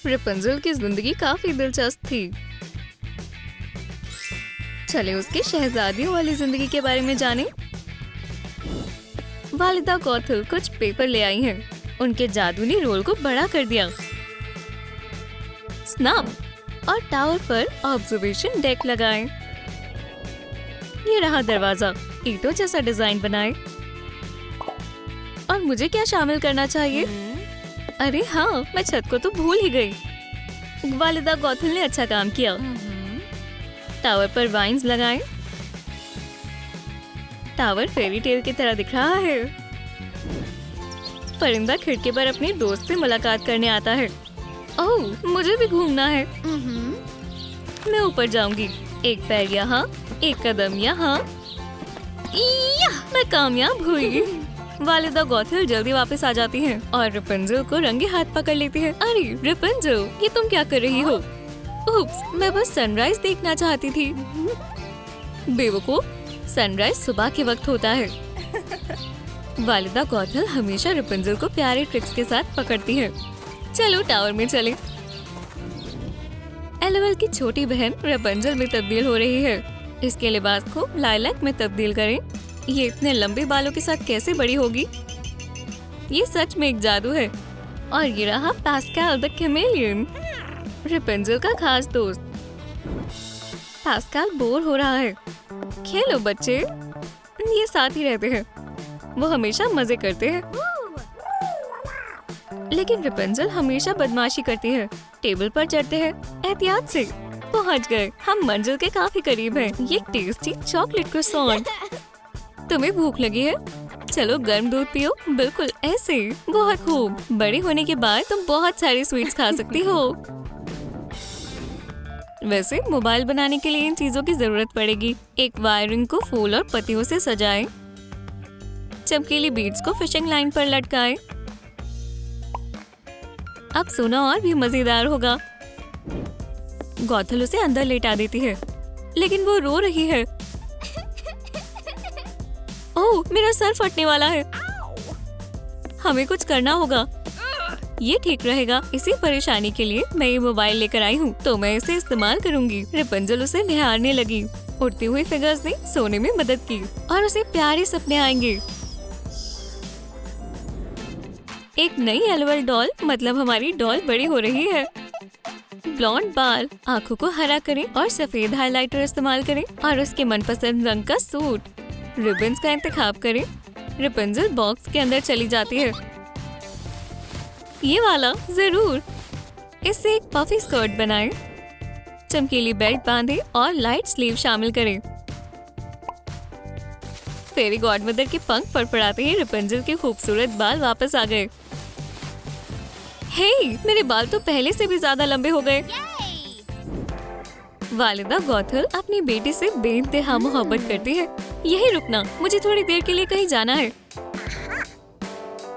रेपुंज़ल की जिंदगी काफी दिलचस्प थी। चले उसके शहजादियों वाली जिंदगी के बारे में जानें। वालिदा गॉथल कुछ पेपर ले आई हैं। उनके जादू ने रोल को बड़ा कर दिया। स्नैप और टावर पर ऑब्जर्वेशन डेक लगाएं। ये रहा दरवाजा, ईंटों जैसा डिजाइन बनाएं। और मुझे क्या शामिल करना चाहिए? अरे हाँ, मैं छत को तो भूल ही गई। वालिदा गॉथल ने अच्छा काम किया। टावर पर वाइन्स लगाएं। टावर फेरी टेल की तरह दिख रहा है। परिंदा खिड़की पर अपने दोस्त से मुलाकात करने आता है। ओह, मुझे भी घूमना है। मैं ऊपर जाऊंगी। एक पैर यहाँ, एक कदम यहाँ। मैं कामयाब हुई। वालिदा गॉथल जल्दी वापस आ जाती हैं और रेपुंज़ल को रंगे हाथ पकड़ लेती है। अरे रेपुंज़ल, ये तुम क्या कर रही हो? उप्स, मैं बस सनराइज देखना चाहती थी। बेवकूफ, सनराइज सुबह के वक्त होता है। वालिदा गॉथल हमेशा रेपुंज़ल को प्यारे ट्रिक्स के साथ पकड़ती है। चलो टावर में चलें। एलेवल की छोटी बहन रेपुंज़ल में तब्दील हो रही है। इसके लिबास को लाइलैक में तब्दील करें। ये इतने लंबे बालों के साथ कैसे बड़ी होगी? ये सच में एक जादू है। और ये रहा पास्कल द कैमेलियन, रेपुंज़ल का खास दोस्त। पास्कल बोर हो रहा है। खेलो बच्चे, ये साथ ही रहते हैं। वो हमेशा मजे करते हैं। लेकिन रेपुंज़ल हमेशा बदमाशी करती है। टेबल पर चढ़ते हैं। एहतियात से। पहुंच गए, हम मंजिल के काफी करीब हैं। ये टेस्टी चॉकलेट क्रोसॉन। तुम्हें भूख लगी है? चलो गर्म दूध पियो। बिल्कुल ऐसे। बहुत खूब। बड़े होने के बाद तुम बहुत सारी स्वीट्स खा सकती हो। वैसे मोबाइल बनाने के लिए इन चीजों की जरूरत पड़ेगी। एक वायरिंग को फूल और पत्तियों से सजाएं। चमकीली बीड्स को फिशिंग लाइन पर लटकाएं। अब सोना और भी मजेदार होगा। गॉथल उसे अंदर लेटा देती है, लेकिन वो रो रही है। ओह, मेरा सर फटने वाला है। हमें कुछ करना होगा। ये ठीक रहेगा। इसी परेशानी के लिए मैं ये मोबाइल लेकर आई हूँ, तो मैं इसे इस्तेमाल करूँगी। रेपुंज़ल उसे निहारने लगी। उड़ती हुई फिगर्स ने सोने में मदद की और उसे प्यारे सपने आएंगे। एक नई एलेवल डॉल, मतलब हमारी डॉल बड़ी हो रही है। ब्लॉन्ड बाल, आंखों को हरा करें और सफेद हाइलाइटर इस्तेमाल करें और उसके मनपसंद रंग का सूट। रिबन्स का इंतखाब करें। रेपुंज़ल बॉक्स के अंदर चली जाती है। ये वाला जरूर। इससे एक पफी स्कर्ट बनाएं। चमकीली बेल्ट बांधें और लाइट स्लीव शामिल करें। फेरी गॉडमदर के पंख फड़फड़ाते ही रेपुंज़ल के खूबसूरत बाल वापस आ गए। हे, मेरे बाल तो पहले से भी ज्यादा लंबे हो गए। वालिदा गॉथल अपनी बेटी से बेइंतहा मोहब्बत करती है। यही रुकना, मुझे थोड़ी देर के लिए कहीं जाना है।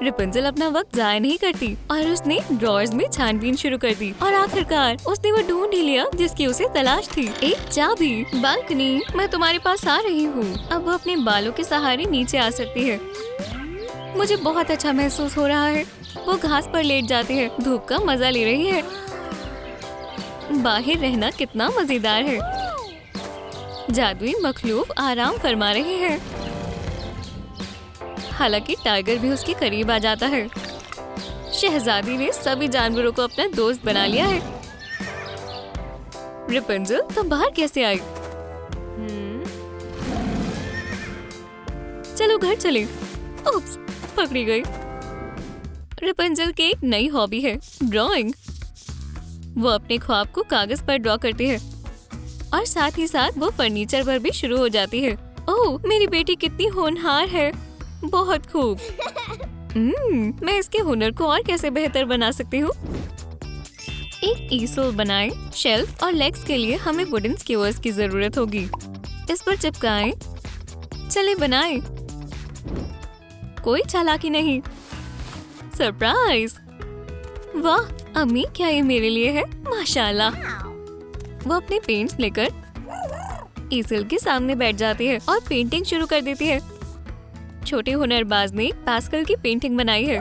रेपुंज़ल अपना वक्त जाया नहीं करती और उसने ड्रॉर्स में छानबीन शुरू कर दी और आखिरकार उसने वो ढूंढ ही लिया जिसकी उसे तलाश थी। एक चाबी। बालकनी, मैं तुम्हारे पास आ रही हूँ। अब वो अपने बालों के सहारे नीचे आ सकती है। मुझे बहुत अच्छा महसूस हो रहा है। वो घास पर लेट जाती है, धूप का मजा ले रही है। बाहर रहना कितना मजेदार है। जादुई मखलूक आराम फरमा रहे हैं। हालांकि टाइगर भी उसके करीब आ जाता है। शहजादी ने सभी जानवरों को अपना दोस्त बना लिया है। रेपुंज़ल, तुम बाहर कैसे आई? चलो घर चलें। उप्स, पकड़ी गई। रेपुंज़ल की एक नई हॉबी है, ड्राइंग। वो अपने ख्वाब को कागज पर ड्रॉ करती है और साथ ही साथ वो फर्नीचर पर भी शुरू हो जाती है। ओह, मेरी बेटी कितनी होनहार है। बहुत खूब। मैं इसके हुनर को और कैसे बेहतर बना सकती हूँ? एक ईसोल बनाएं। शेल्फ और लेग्स के लिए हमें वुडन स्क्यूअर्स की जरूरत होगी। इस पर चिपकाएं। चले बनाएं। कोई चालाकी नहीं। सरप्राइज! वाह अम्मी, क्या ये मेरे लिए है? माशाल्लाह। वो अपने पेंट्स लेकर ईसल के सामने बैठ जाती है और पेंटिंग शुरू कर देती है। छोटे हुनरबाज ने पास्कल की पेंटिंग बनाई है।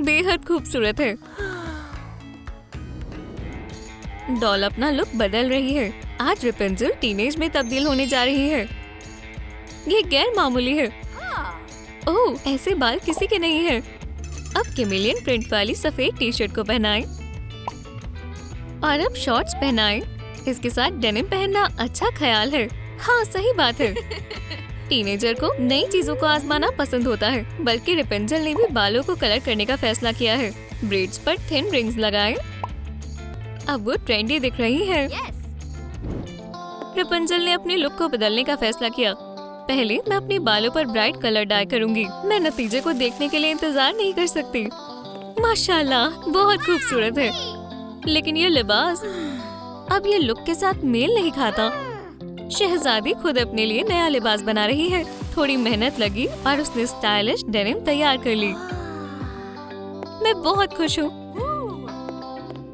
बेहद खूबसूरत है। डॉल अपना लुक बदल रही है। आज रेपेंजल टीनेज में तब्दील होने जा रही है। ये गैर मामूली है। ओह, ऐसे बाल किसी के नहीं है। अब कैमेलियन प्रिंट वाली सफेद टी शर्ट को पहनाएं और अब शॉर्ट्स पहनाएं। इसके साथ डेनिम पहनना अच्छा ख्याल है। हाँ, सही बात है। टीनेजर को नई चीजों को आजमाना पसंद होता है। बल्कि रेपेंजल ने भी बालों को कलर करने का फैसला किया है। ब्रेड्स पर थिन रिंग्स लगाएं। अब वो ट्रेंडी दिख रही है। रेपेंजल ने अपने लुक को बदलने का फैसला किया। पहले मैं अपने बालों पर ब्राइट कलर डाई करूंगी। मैं नतीजे को देखने के लिए इंतजार नहीं कर सकती। माशाल्लाह, बहुत खूबसूरत है। लेकिन ये लिबास अब ये लुक के साथ मेल नहीं खाता। शहजादी खुद अपने लिए नया लिबास बना रही है। थोड़ी मेहनत लगी और उसने स्टाइलिश डेनिम तैयार कर ली। मैं बहुत खुश हूँ।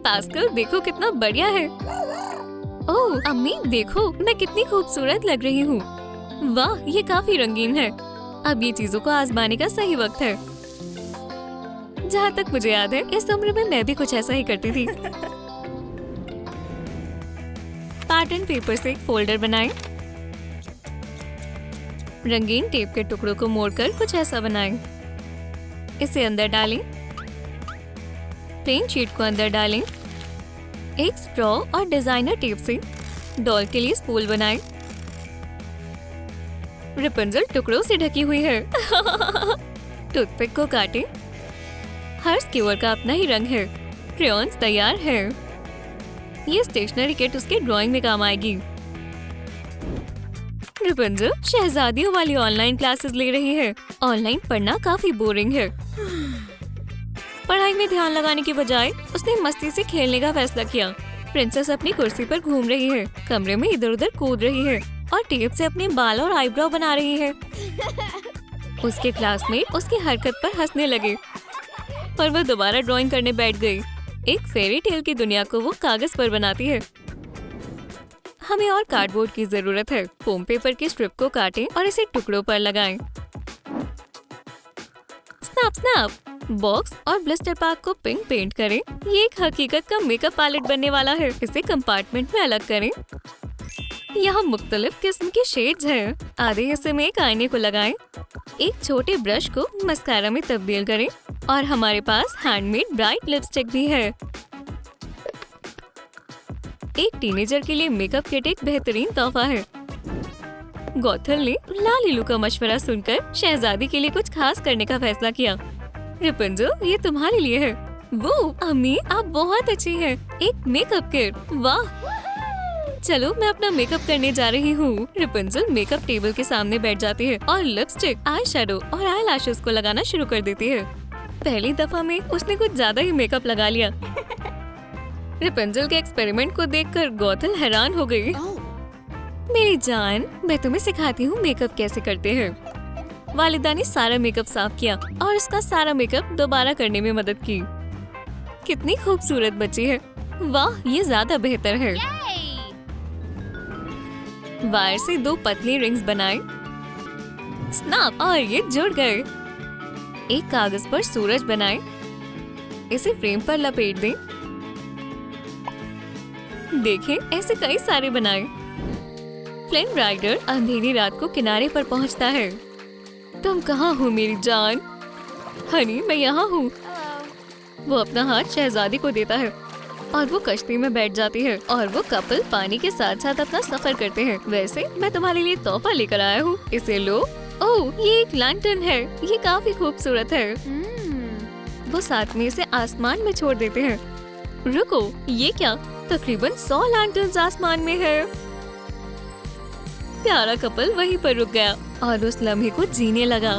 पास्कल, देखो कितना बढ़िया है। ओह अम्मी, देखो मैं कितनी खूबसूरत लग रही हूँ। वाह, ये काफी रंगीन है। अब ये चीजों को आजमाने का सही वक्त है। जहाँ तक मुझे याद है, इस उम्र में मैं भी कुछ ऐसा ही करती थी। पैटर्न पेपर से एक फोल्डर बनाएं। रंगीन टेप के टुकड़ों को मोड़कर कुछ ऐसा बनाएं। इसे अंदर डालें। प्लेन शीट को अंदर डालें। एक स्ट्रॉ और डिजाइनर टेप से डॉल के लिए स्पूल बनाएं। रेपेंजल टुकड़ों से ढकी हुई है। टूथपिक को काटें। हर स्क्यूअर का अपना ही रंग है। क्रेयॉन्स तैयार है। ये स्टेशनरी किट उसके ड्राइंग में काम आएगी। रेपेंजल शहजादियों वाली ऑनलाइन क्लासेस ले रही है। ऑनलाइन पढ़ना काफी बोरिंग है। पढ़ाई में ध्यान लगाने के बजाय उसने मस्ती से खेलने का फैसला किया। प्रिंसेस अपनी कुर्सी पर घूम रही है, कमरे में इधर उधर कूद रही है और टेप से अपने बाल और आईब्रो बना रही है। उसके क्लासमेट उसकी हरकत पर हंसने लगे, पर वह दोबारा ड्राइंग करने बैठ गई। एक फेरी टेल की दुनिया को वो कागज पर बनाती है। हमें और कार्डबोर्ड की जरूरत है। फोम पेपर की स्ट्रिप को काटें और इसे टुकड़ों पर लगाएं। Snap snap. बॉक्स और ब्लिस्टर पैक को पिंक पेंट करें। ये एक हकीकत का मेकअप पैलेट बनने वाला है। इसे कंपार्टमेंट में अलग करें। यहाँ मुख्तलिफ किस्म के शेड्स हैं। आधे हिस्से में एक आईने को लगाएं। एक छोटे ब्रश को मस्कारा में तब्दील करें और हमारे पास हैंडमेड ब्राइट लिपस्टिक भी है। एक टीनेजर के लिए मेकअप किट एक बेहतरीन तोहफा है। गॉथल ने लालीलू का मशवरा सुनकर शहजादी के लिए कुछ खास करने का फैसला किया। रेपेंजल, ये तुम्हारे लिए है। वो अम्मी, आप बहुत अच्छी हैं। एक मेकअप किट, वाह। चलो मैं अपना मेकअप करने जा रही हूँ। रेपेंजल मेकअप टेबल के सामने बैठ जाती है और लिपस्टिक, आई शेडो और आई लैशेस को लगाना शुरू कर देती है। पहली दफा में उसने कुछ ज्यादा ही मेकअप लगा लिया। रेपेंजल के एक्सपेरिमेंट को देखकर गॉथल हैरान हो गई। मेरी जान, मैं तुम्हें सिखाती हूँ मेकअप कैसे करते हैं। वालिदा ने सारा मेकअप साफ किया और उसका सारा मेकअप दोबारा करने में मदद की। कितनी खूबसूरत बच्ची है। वाह, ये ज्यादा बेहतर है। वायर से 2 पतली रिंग्स बनाएं। स्नैप, और ये जुड़ गए। एक कागज पर सूरज बनाएं। इसे फ्रेम पर लपेट दें। देखें, ऐसे कई सारे बनाएं। फ्लेम राइडर अंधेरी रात को किनारे पर पहुंचता है। तुम कहाँ हो मेरी जान? हनी, मैं यहाँ हूँ। वो अपना हाथ शहजादी को देता है और वो कश्ती में बैठ जाती है और वो कपल पानी के साथ साथ अपना सफर करते हैं। वैसे मैं तुम्हारे लिए तोहफा लेकर आया हूँ, इसे लो। ओह, ये एक लैंटर्न है। ये काफी खूबसूरत है। वो साथ में इसे आसमान में छोड़ देते हैं। रुको, ये क्या? तकरीबन 100 लैंटर्न्स आसमान में है। प्यारा कपल वहीं पर रुक गया और उस लम्हे को जीने लगा।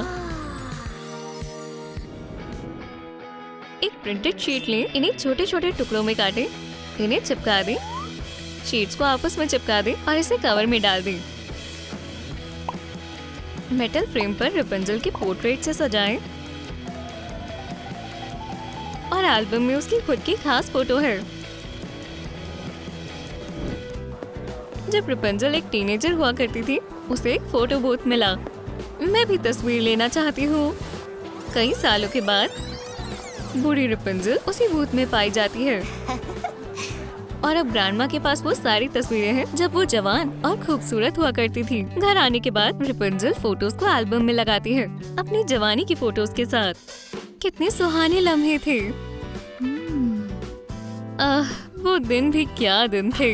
एक प्रिंटेड शीट लें, इन्हें छोटे छोटे टुकड़ों में काटें, इन्हें चिपका दें, शीट्स को आपस में चिपका दें और इसे कवर में डाल दें। मेटल फ्रेम पर रेपेंजल के पोर्ट्रेट से सजाएं और एल्बम में उसकी खुद की खास फोटो है। जब रेपेंजल एक टीनेजर हुआ करती थी, उसे एक फोटो बूथ मिला। मैं भी तस्वीर लेना चाहती हूँ। कई सालों के बाद बूढ़ी रेपेंजल उसी बूथ में पाई जाती है। और अब ग्रैंडमा के पास वो सारी तस्वीरें हैं जब वो जवान और खूबसूरत हुआ करती थी। घर आने के बाद रेपुंजल फोटोज को एल्बम में लगाती है अपनी जवानी की फोटोज के साथ। कितने सुहाने लम्हे थे। वो दिन भी क्या दिन थे।